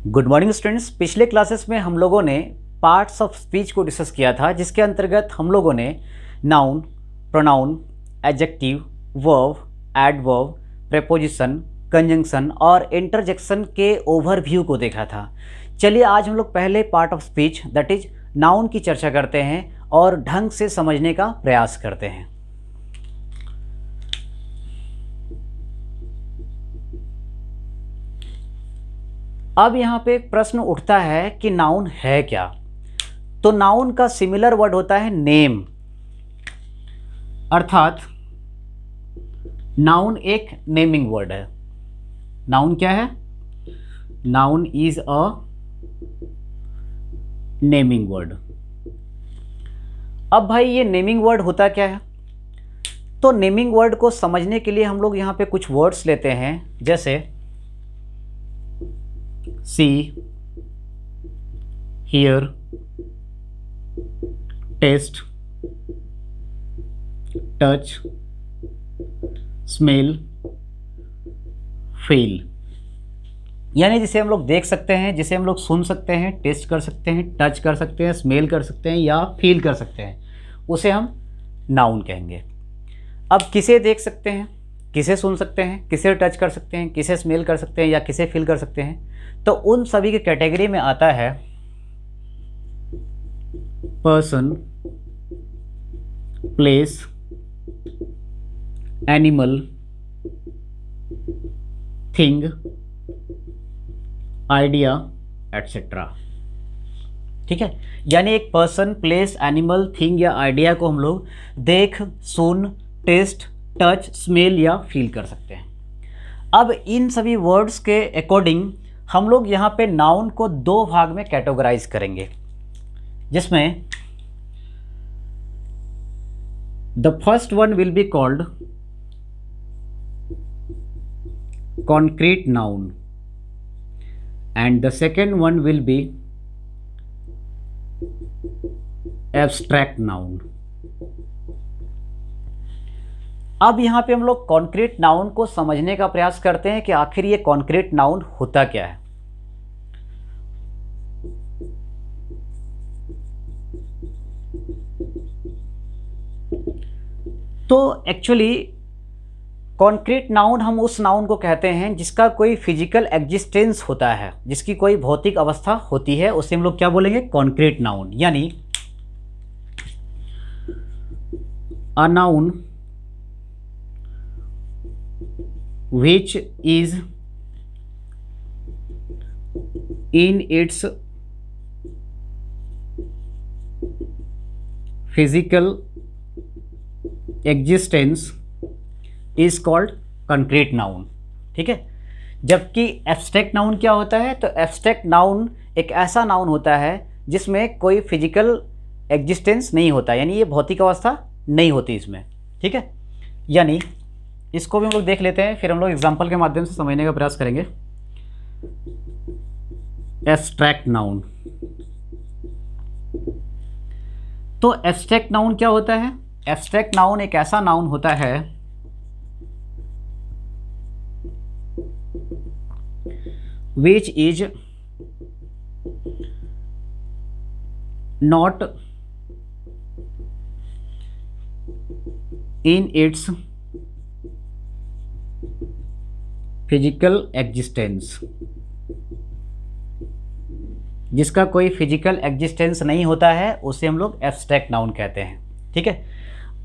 Good morning students. पिछले classes में हम लोगों ने पार्ट्स ऑफ स्पीच को डिस्कस किया था, जिसके अंतर्गत हम लोगों ने noun, pronoun, adjective, verb, adverb, preposition, conjunction और इंटरजेक्शन के ओवरव्यू को देखा था। चलिए आज हम लोग पहले part of speech that is noun की चर्चा करते हैं और ढंग से समझने का प्रयास करते हैं। अब यहाँ पे प्रश्न उठता है कि नाउन है क्या। तो नाउन का सिमिलर वर्ड होता है नेम, अर्थात नाउन एक नेमिंग वर्ड है। नाउन क्या है? Noun is a naming word. अब भाई ये नेमिंग वर्ड होता क्या है? तो नेमिंग वर्ड को समझने के लिए हम लोग यहाँ पे कुछ वर्ड्स लेते हैं, जैसे see, hear, taste, touch, smell, feel। यानी जिसे हम लोग देख सकते हैं, जिसे हम लोग सुन सकते हैं, टेस्ट कर सकते हैं, टच कर सकते हैं, स्मेल कर सकते हैं या फील कर सकते हैं, उसे हम नाउन कहेंगे। अब किसे देख सकते हैं, किसे सुन सकते हैं, किसे टच कर सकते हैं, किसे स्मेल कर सकते हैं या किसे फील कर सकते हैं, तो उन सभी की कैटेगरी में आता है person, place, animal, thing, idea etcetera. ठीक है, यानी एक पर्सन, प्लेस, एनिमल, थिंग या आइडिया को हम लोग देख, सुन, टेस्ट, टच, स्मेल या फील कर सकते हैं। अब इन सभी वर्ड्स के अकॉर्डिंग हम लोग यहाँ पे नाउन को दो भाग में कैटेगराइज करेंगे, जिसमें the first one will be called concrete noun and the second one will be abstract noun. अब यहाँ पे हम लोग कॉन्क्रीट नाउन को समझने का प्रयास करते हैं कि आखिर ये कॉन्क्रीट नाउन होता क्या है। तो एक्चुअली कॉन्क्रीट नाउन हम उस नाउन को कहते हैं जिसका कोई फिजिकल एग्जिस्टेंस होता है, जिसकी कोई भौतिक अवस्था होती है, उसे हम लोग क्या बोलेंगे? Concrete noun. यानी a noun which is in its physical existence is called concrete noun। ठीक है, जबकि एब्स्ट्रैक्ट नाउन क्या होता है? तो एब्स्ट्रैक्ट नाउन एक ऐसा नाउन होता है जिसमें कोई फिजिकल एग्जिस्टेंस नहीं होता, यानी ये भौतिक अवस्था नहीं होती इसमें। ठीक है, यानी इसको भी हम लोग देख लेते हैं, फिर हम लोग एग्जाम्पल के माध्यम से समझने का प्रयास करेंगे। Abstract noun. तो एब्स्ट्रैक्ट नाउन क्या होता है? एब्स्ट्रैक्ट नाउन एक ऐसा नाउन होता है which is not in its physical existence, जिसका कोई फिजिकल एग्जिस्टेंस नहीं होता है, उसे हम लोग एब्स्ट्रैक्ट नाउन कहते हैं। ठीक है,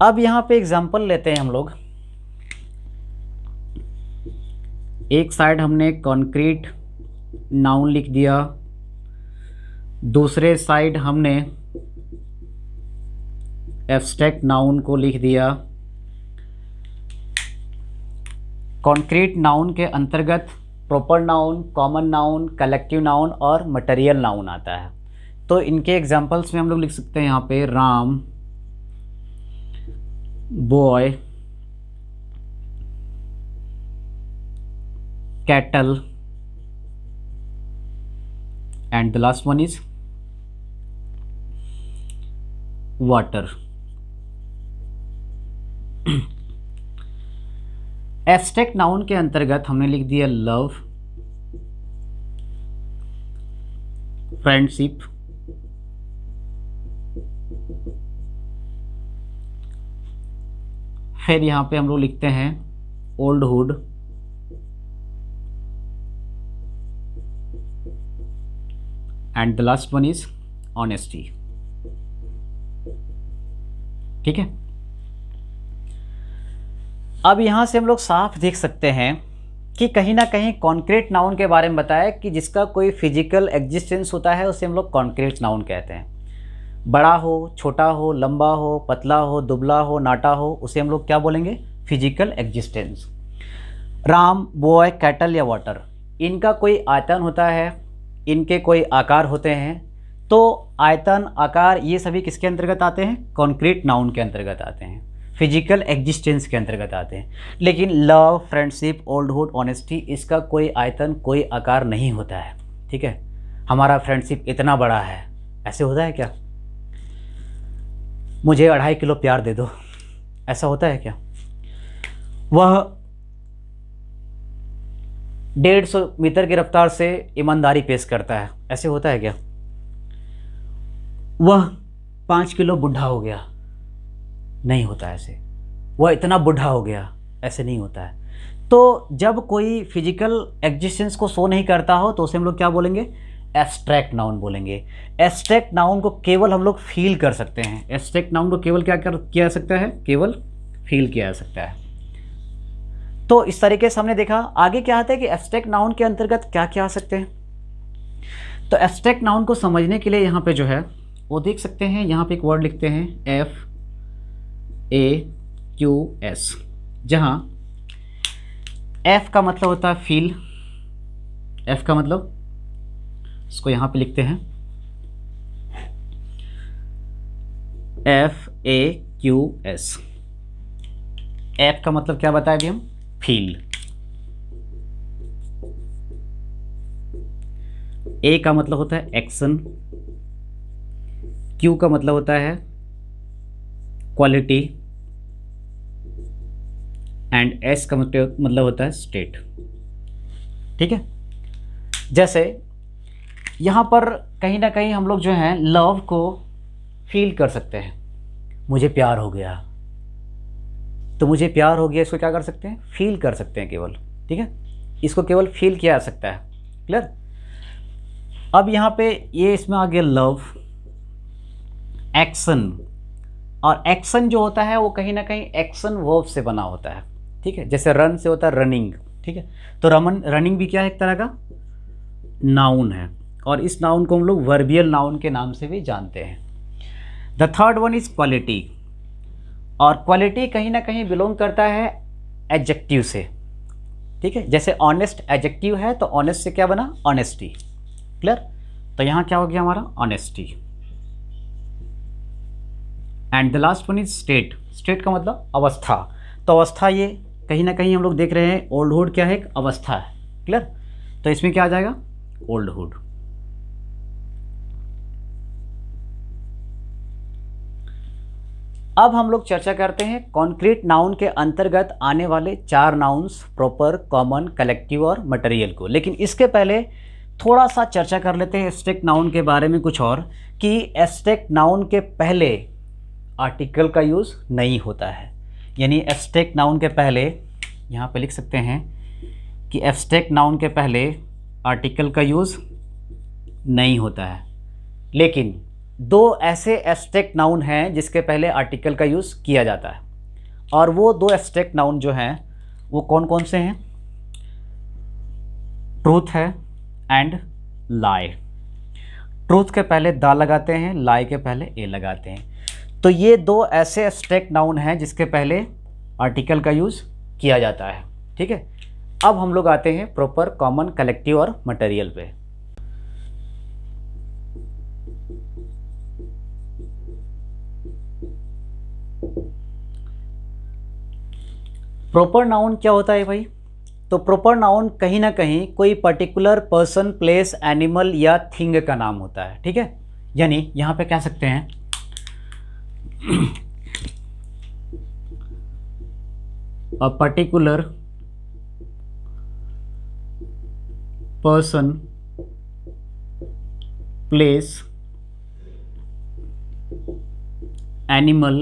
अब यहाँ पे एग्जांपल लेते हैं हम लोग। एक साइड हमने कॉन्क्रीट नाउन लिख दिया, दूसरे साइड हमने एब्स्ट्रैक्ट नाउन को लिख दिया। कॉन्क्रीट नाउन के अंतर्गत proper noun, common noun, collective noun और मटेरियल नाउन आता है। तो इनके एग्जांपल्स में हम लोग लिख सकते हैं यहाँ पे Ram, boy, cattle and the last one is water. Abstract noun के अंतर्गत हमने लिख दिया लव, फ्रेंडशिप, फिर यहाँ पे हम लोग लिखते हैं oldhood, and the last one is honesty. ठीक है, अब यहाँ से हम लोग साफ देख सकते हैं कि कहीं ना कहीं कॉन्क्रीट नाउन के बारे में बताया कि जिसका कोई फिजिकल एग्जिस्टेंस होता है उसे हम लोग कॉन्क्रीट नाउन कहते हैं। बड़ा हो, छोटा हो, लंबा हो, पतला हो, दुबला हो, नाटा हो, उसे हम लोग क्या बोलेंगे? Physical existence. Ram, boy, cattle या वाटर, इनका कोई आयतन होता है, इनके कोई आकार होते हैं, तो आयतन, आकार ये सभी किसके अंतर्गत आते हैं? कॉन्क्रीट नाउन के अंतर्गत आते हैं, फिजिकल एग्जिस्टेंस के अंतर्गत आते हैं। लेकिन लव, फ्रेंडशिप, ओल्डहुड, ऑनेस्टी, इसका कोई आयतन, कोई आकार नहीं होता है। ठीक है, हमारा फ्रेंडशिप इतना बड़ा है, ऐसे होता है क्या? मुझे 2.5 किलो प्यार दे दो, ऐसा होता है क्या? वह 150 मीटर की रफ्तार से ईमानदारी पेश करता है, ऐसे होता है क्या? वह 5 किलो बुढ़ा हो गया, नहीं होता ऐसे। वह इतना बुढ़ा हो गया, ऐसे नहीं होता है। तो जब कोई फिजिकल एग्जिस्टेंस को शो नहीं करता हो तो उसे हम लोग क्या बोलेंगे? एब्स्ट्रैक्ट नाउन बोलेंगे। एब्स्ट्रैक्ट नाउन को केवल हम लोग फील कर सकते हैं। एब्स्ट्रैक्ट नाउन को केवल क्या किया जा सकता है? केवल फील किया जा सकता है। तो इस तरीके से हमने देखा। आगे क्या आता है कि एब्स्ट्रैक्ट नाउन के अंतर्गत क्या क्या आ सकते हैं। तो एब्स्ट्रैक्ट नाउन को समझने के लिए यहाँ पे जो है वो देख सकते हैं, यहाँ पे एक वर्ड लिखते हैं FAQS, जहाँ F का मतलब होता है फील। F का मतलब, इसको यहाँ पे लिखते हैं FAQS। F का मतलब क्या बताया अभी हम? फील। A का मतलब होता है एक्शन, Q का मतलब होता है क्वालिटी, एंड S का मतलब होता है स्टेट। ठीक है, जैसे यहाँ पर कहीं ना कहीं हम लोग जो हैं लव को फील कर सकते हैं। मुझे प्यार हो गया, तो मुझे प्यार हो गया, इसको क्या कर सकते हैं? फील कर सकते हैं केवल। ठीक है, इसको केवल फील किया जा सकता है। क्लियर? अब यहाँ पे ये इसमें आ गया लव, एक्शन, और एक्शन जो होता है वो कहीं ना कहीं एक्शन वर्ब से बना होता है। ठीक है, जैसे रन से होता है रनिंग। ठीक है, तो रनिंग भी क्या है? एक तरह का नाउन है, और इस नाउन को हम लोग वर्बियल नाउन के नाम से भी जानते हैं। The third one is quality, और क्वालिटी कहीं ना कहीं बिलोंग करता है एडजेक्टिव से। ठीक है, जैसे ऑनेस्ट एडजेक्टिव है तो ऑनेस्ट से क्या बना? ऑनेस्टी। क्लियर? तो यहाँ क्या हो गया हमारा? Honesty. And the last one is state. State का मतलब अवस्था। तो अवस्था ये कहीं ना कहीं हम लोग देख रहे हैं ओल्डहुड क्या है? एक अवस्था है। क्लियर? तो इसमें क्या आ जाएगा? ओल्डहुड। अब हम लोग चर्चा करते हैं कॉन्क्रीट नाउन के अंतर्गत आने वाले 4 नाउन्स, प्रॉपर, कॉमन, कलेक्टिव और मटेरियल को। लेकिन इसके पहले थोड़ा सा चर्चा कर लेते हैं एब्स्ट्रैक्ट नाउन के बारे में कुछ और, कि एब्स्ट्रैक्ट नाउन के पहले आर्टिकल का यूज़ नहीं होता है। यानी एब्स्ट्रैक्ट नाउन के पहले, यहाँ पे लिख सकते हैं कि एब्स्ट्रैक्ट नाउन के पहले आर्टिकल का यूज़ नहीं होता है। लेकिन 2 ऐसे एब्स्ट्रैक्ट नाउन हैं जिसके पहले आर्टिकल का यूज़ किया जाता है, और वो 2 एब्स्ट्रैक्ट नाउन जो हैं वो कौन कौन से हैं? ट्रूथ है एंड लाई। ट्रूथ के पहले दा लगाते हैं, लाई के पहले ए लगाते हैं। तो ये 2 ऐसे एब्स्ट्रैक्ट नाउन हैं जिसके पहले आर्टिकल का यूज़ किया जाता है। ठीक है, अब हम लोग आते हैं प्रॉपर, कॉमन, कलेक्टिव और मटेरियल पे। प्रॉपर नाउन क्या होता है भाई? तो प्रॉपर नाउन कहीं ना कहीं कोई पर्टिकुलर पर्सन, प्लेस, एनिमल या थिंग का नाम होता है। ठीक है, यानी यहाँ पे कह सकते हैं a particular person, place, animal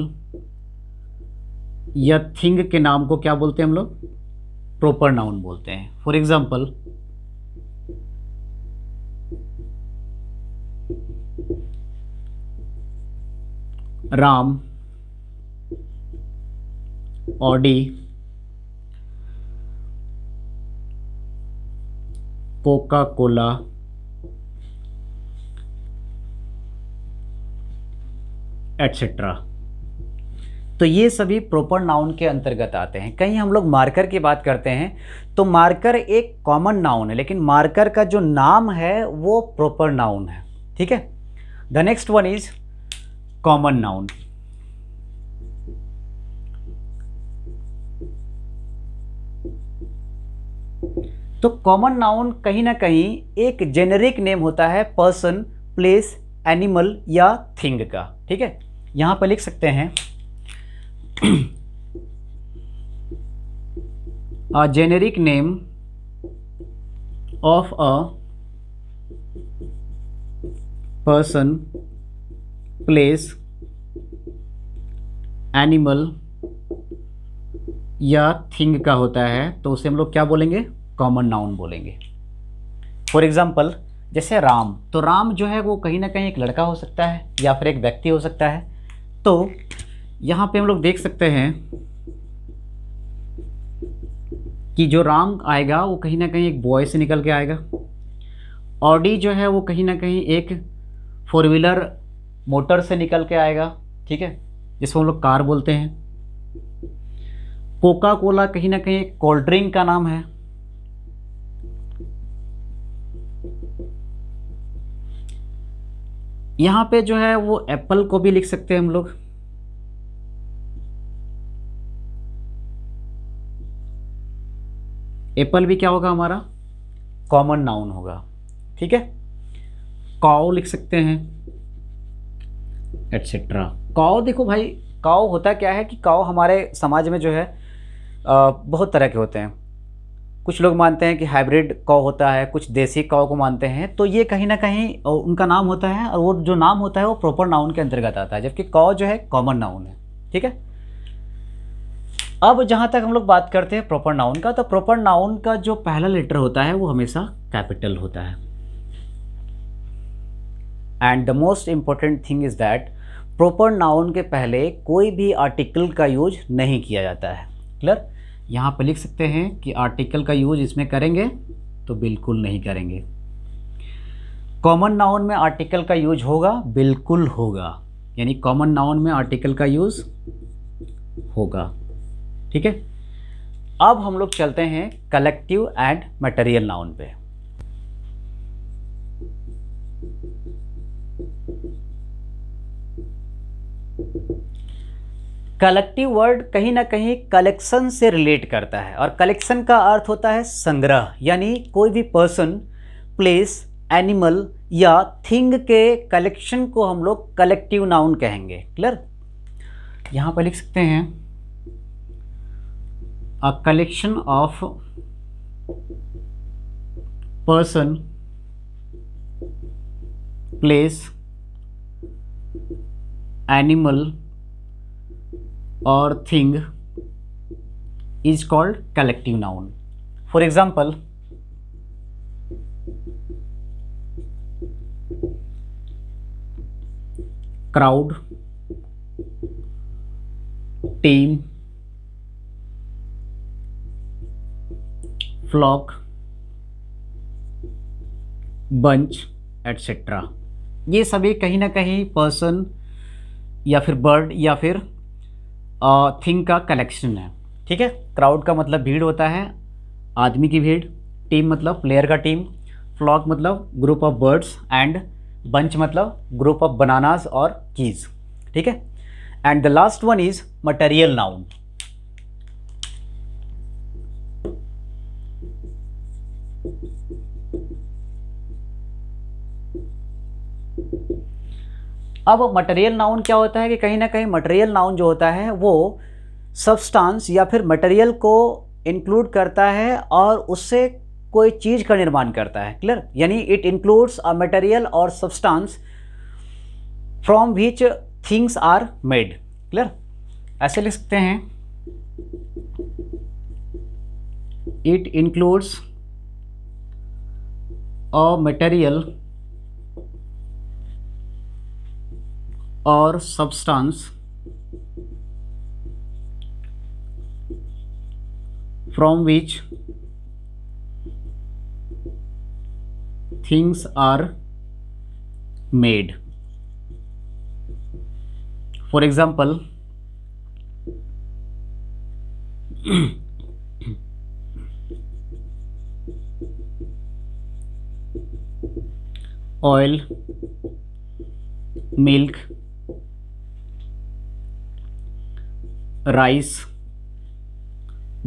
या थिंग के नाम को क्या बोलते हैं हम लोग? प्रॉपर नाउन बोलते हैं। For example, Ram, Audi, Coca Cola, etcetera. तो ये सभी प्रॉपर नाउन के अंतर्गत आते हैं। कहीं हम लोग मार्कर की बात करते हैं तो मार्कर एक कॉमन नाउन है, लेकिन मार्कर का जो नाम है वो प्रॉपर नाउन है। ठीक है। The next one is common noun. तो कॉमन नाउन कहीं ना कहीं एक जेनेरिक नेम होता है पर्सन, प्लेस, एनिमल या थिंग का। ठीक है। यहां पर लिख सकते हैं a generic name of a person, place, animal या थिंग का होता है तो उसे हम लोग क्या बोलेंगे? कॉमन नाउन बोलेंगे। फॉर एग्जाम्पल, जैसे राम, तो राम जो है वो कहीं ना कहीं एक लड़का हो सकता है या फिर एक व्यक्ति हो सकता है। तो यहाँ पे हम लोग देख सकते हैं कि जो राम आएगा वो कहीं ना कहीं एक बॉय से निकल के आएगा। ऑडी जो है वो कहीं ना कहीं एक फोर व्हीलर मोटर से निकल के आएगा। ठीक है, जिसको हम लोग कार बोलते हैं। कोका कोला कहीं ना कहीं एक कोल्ड ड्रिंक का नाम है। यहाँ पे जो है वो एप्पल को भी लिख सकते हैं हम लोग। एप्पल भी क्या होगा? हमारा कॉमन नाउन होगा। ठीक है। काऊ लिख सकते हैं, एटसेट्रा। काऊ, देखो भाई, काऊ होता क्या है कि काऊ हमारे समाज में जो है बहुत तरह के होते हैं। कुछ लोग मानते हैं कि हाइब्रिड काऊ होता है, कुछ देसी काऊ को मानते हैं। तो ये कहीं ना कहीं उनका नाम होता है और वो जो नाम होता है वो प्रॉपर नाउन के अंतर्गत आता है, जबकि काऊ जो है कॉमन नाउन है। ठीक है। अब जहाँ तक हम लोग बात करते हैं प्रॉपर नाउन का, तो प्रॉपर नाउन का जो पहला लेटर होता है वो हमेशा कैपिटल होता है। And the most important thing is that proper noun के पहले कोई भी आर्टिकल का यूज नहीं किया जाता है। क्लियर? यहाँ पे लिख सकते हैं कि आर्टिकल का यूज इसमें करेंगे तो बिल्कुल नहीं करेंगे। कॉमन नाउन में आर्टिकल का यूज होगा, बिल्कुल होगा, यानी कॉमन नाउन में आर्टिकल का यूज होगा। ठीक है। अब हम लोग चलते हैं कलेक्टिव एंड मटेरियल नाउन पे। कलेक्टिव वर्ड कहीं ना कहीं कलेक्शन से रिलेट करता है, और कलेक्शन का अर्थ होता है संग्रह, यानी कोई भी पर्सन, प्लेस, एनिमल या थिंग के कलेक्शन को हम लोग कलेक्टिव नाउन कहेंगे। क्लियर? यहां पर लिख सकते हैं a collection of person, place, animal or thing is called collective noun. For example, crowd, team, flock, bunch, etcetera. ये सभी कहीं ना कहीं पर्सन या फिर बर्ड या फिर थिंग का कलेक्शन है। ठीक है। क्राउड का मतलब भीड़ होता है, आदमी की भीड़। टीम मतलब प्लेयर का टीम। फ्लॉक मतलब group of birds. And bunch मतलब ग्रुप ऑफ बनानास और कीज। ठीक है। And the last one is material noun. अब मटेरियल नाउन क्या होता है कि कहीं ना कहीं मटेरियल नाउन जो होता है वो सब्सटेंस या फिर मटेरियल को इंक्लूड करता है और उससे कोई चीज़ का निर्माण करता है। क्लियर? यानी इट इंक्लूड्स अ मटेरियल और substance from which things are made. Clear? ऐसे लिख सकते हैं, इट इंक्लूड्स अ मटेरियल और substance from which things are made. For example, oil, milk, rice,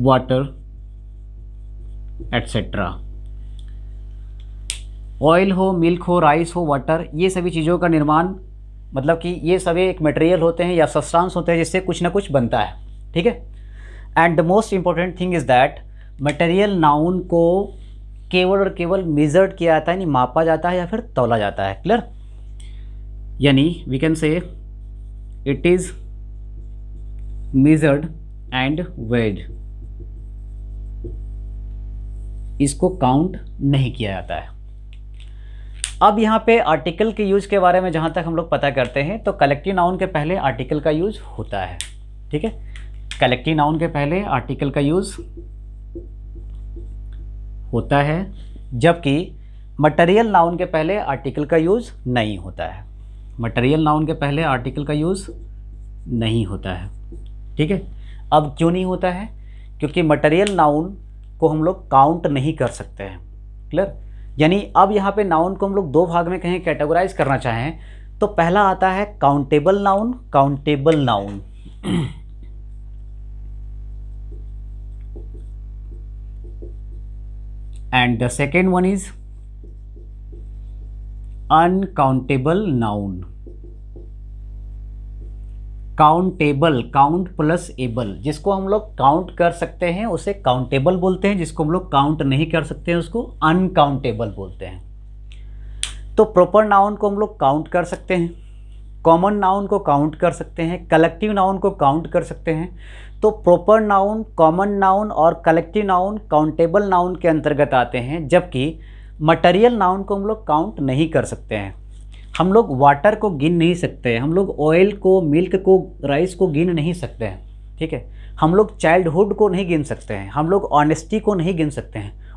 water etcetera. Oil हो, मिल्क हो, rice हो, water, ये सभी चीज़ों का निर्माण मतलब कि ये सभी एक मटेरियल होते हैं या सब्सटेंस होते हैं जिससे कुछ ना कुछ बनता है। ठीक है? And the most important thing is that material noun को केवल और केवल मेजर्ड किया जाता है, यानी मापा जाता है या फिर तौला जाता है। क्लियर? यानी we can say it is measured and weighed. इसको काउंट नहीं किया जाता है। अब यहाँ पे आर्टिकल के यूज के बारे में जहाँ तक हम लोग पता करते हैं तो कलेक्टिव नाउन के पहले आर्टिकल का यूज होता है। ठीक है? कलेक्टिव नाउन के पहले आर्टिकल का यूज होता है, जबकि मटेरियल नाउन के पहले आर्टिकल का यूज नहीं होता है। मटेरियल नाउन के पहले आर्टिकल का यूज नहीं होता है। ठीक है? अब क्यों नहीं होता है? क्योंकि मटेरियल नाउन को हम लोग काउंट नहीं कर सकते हैं। क्लियर? यानी अब यहाँ पे नाउन को हम लोग दो भाग में कहीं कैटेगराइज करना चाहें तो पहला आता है countable noun, countable noun. And the second one is uncountable noun. Countable, count plus able, जिसको हम लोग काउंट कर सकते हैं उसे काउंटेबल बोलते हैं, जिसको हम लोग काउंट नहीं कर सकते हैं उसको अनकाउंटेबल बोलते हैं। तो प्रॉपर नाउन को हम लोग काउंट कर सकते हैं, कॉमन नाउन को काउंट कर सकते हैं, कलेक्टिव नाउन को काउंट कर सकते हैं। तो प्रॉपर नाउन, कॉमन नाउन और कलेक्टिव नाउन काउंटेबल नाउन के अंतर्गत आते हैं, जबकि मटेरियल नाउन को हम लोग काउंट नहीं कर सकते हैं। हम लोग वाटर को गिन नहीं सकते हैं, हम लोग ऑयल को, मिल्क को, राइस को गिन नहीं सकते हैं। ठीक है? हम लोग चाइल्डहुड को नहीं गिन सकते हैं, हम लोग ऑनेस्टी को नहीं गिन सकते हैं।